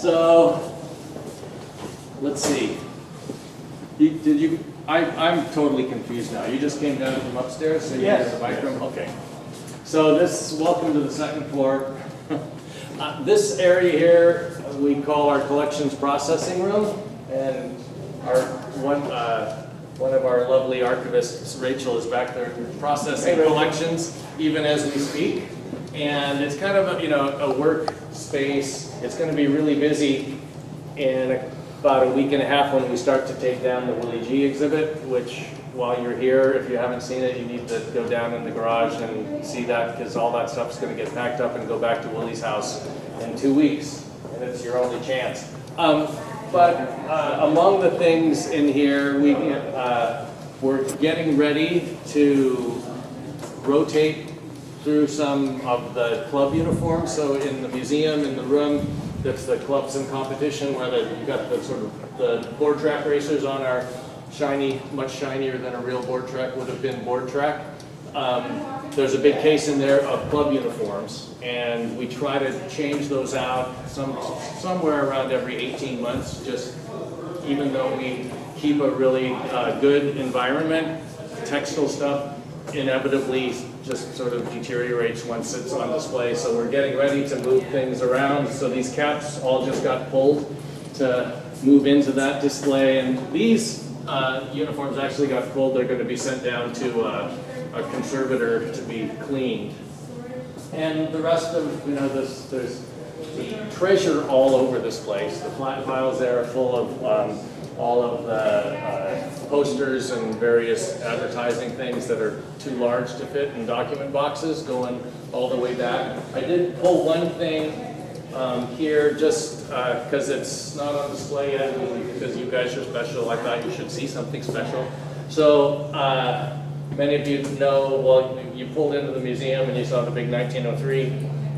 So, let's see. I'm totally confused now. You just came down from upstairs, so you're in the bike room? Okay. So welcome to the second floor. This area here we call our collections processing room, and one of our lovely archivists, Rachel, is back there processing collections even as we speak. And it's kind of a work space. It's going to be really busy in about a week and a half when we start to take down the Willie G exhibit, which while you're here, if you haven't seen it, you need to go down in the garage and see that, because all that stuff's going to get packed up and go back to Willie's house in 2 weeks, and it's your only chance. But among the things in here, we're getting ready to rotate through some of the club uniforms. So in the museum, in the room, that's the clubs in competition, where you've got the sort of the board track racers on our shiny, much shinier than a real board track would have been board track. There's a big case in there of club uniforms, and we try to change those out somewhere around every 18 months, just even though we keep a really good environment. Textile stuff inevitably just sort of deteriorates once it's on display, so we're getting ready to move things around. So these caps all just got pulled to move into that display, and these uniforms actually got pulled. They're going to be sent down to a conservator to be cleaned. And the rest of, there's treasure all over this place. The flat files there are full of all of the posters and various advertising things that are too large to fit in document boxes, going all the way back. I did pull one thing here just because it's not on display yet, and because you guys are special, I thought you should see something special. So many of you know, well, you pulled into the museum and you saw the big 1903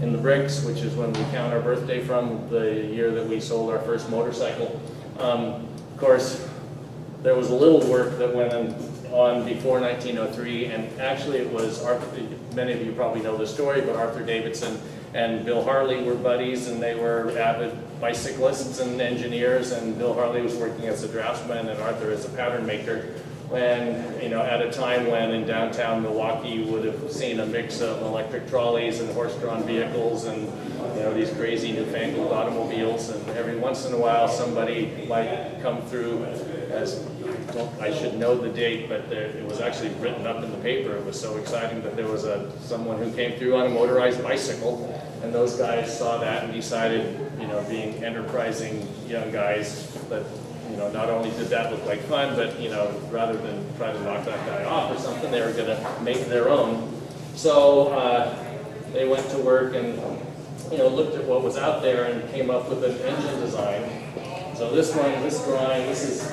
in the bricks, which is when we count our birthday from, the year that we sold our first motorcycle. Of course, there was a little work that went on before 1903, and actually it was, many of you probably know the story, but Arthur Davidson and Bill Harley were buddies, and they were avid bicyclists and engineers, and Bill Harley was working as a draftsman and Arthur as a pattern maker. When, at a time when in downtown Milwaukee you would have seen a mix of electric trolleys and horse-drawn vehicles and, these crazy newfangled automobiles, and every once in a while somebody might come through as, well, I should know the date, but it was actually written up in the paper. It was so exciting that there was someone who came through on a motorized bicycle, and those guys saw that and decided, being enterprising young guys, that not only did that look like fun, but, rather than try to knock that guy off or something, they were going to make their own. So they went to work and, looked at what was out there and came up with an engine design. So this drawing, this is,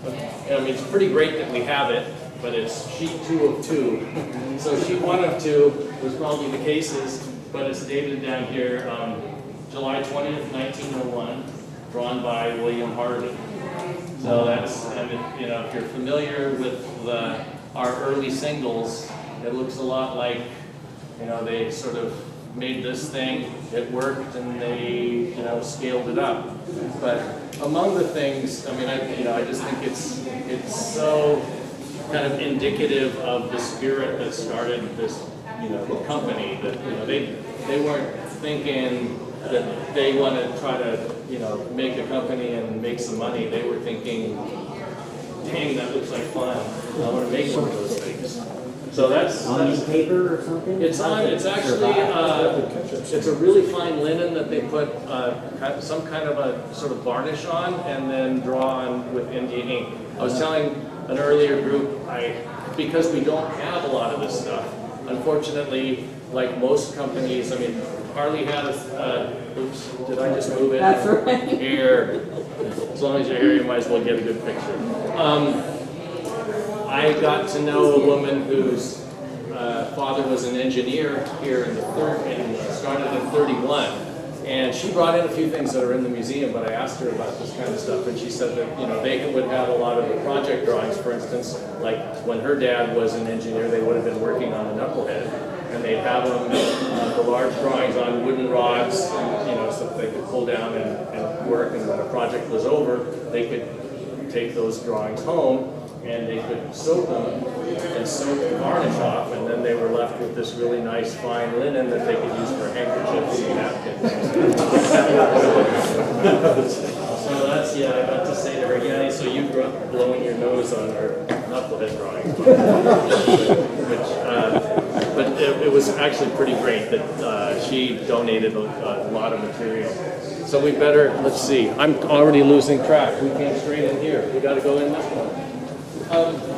it's pretty great that we have it, but it's sheet 2 of 2. So sheet 1 of 2 was probably the cases, but it's dated down here, July 20th, 1901, drawn by William Harvey. So that's, if you're familiar with our early singles, it looks a lot like, they sort of made this thing, it worked, and they, scaled it up. But among the things, I just think it's so kind of indicative of the spirit that started this, company, that, they weren't thinking that they want to try to, make a company and make some money. They were thinking, dang, that looks like fun. I want to make one of those things. So that's on paper or something? It's actually, it's a really fine linen that they put some kind of a sort of varnish on and then draw on with India ink. I was telling an earlier group, because we don't have a lot of this stuff, unfortunately, like most companies, Harley has, oops, did I just move it? That's right. Here. As long as you're here, you might as well get a good picture. I got to know a woman whose father was an engineer here started in 31. And she brought in a few things that are in the museum, but I asked her about this kind of stuff, and she said that, they would have a lot of the project drawings, for instance, like when her dad was an engineer, they would have been working on the knucklehead. and they'd have them, the large drawings on wooden rods, you know, so that they could pull down and work, and when a project was over, they could take those drawings home, and they could soak them and soak the varnish off, and then they were left with this really nice fine linen that they could use for handkerchiefs and napkins. So that's, yeah, I got to say to her, yeah, so you grew up blowing your nose on our knucklehead drawings. But it was actually pretty great that she donated a lot of material. So we better, let's see, I'm already losing track. We came straight in here. We got to go in this one.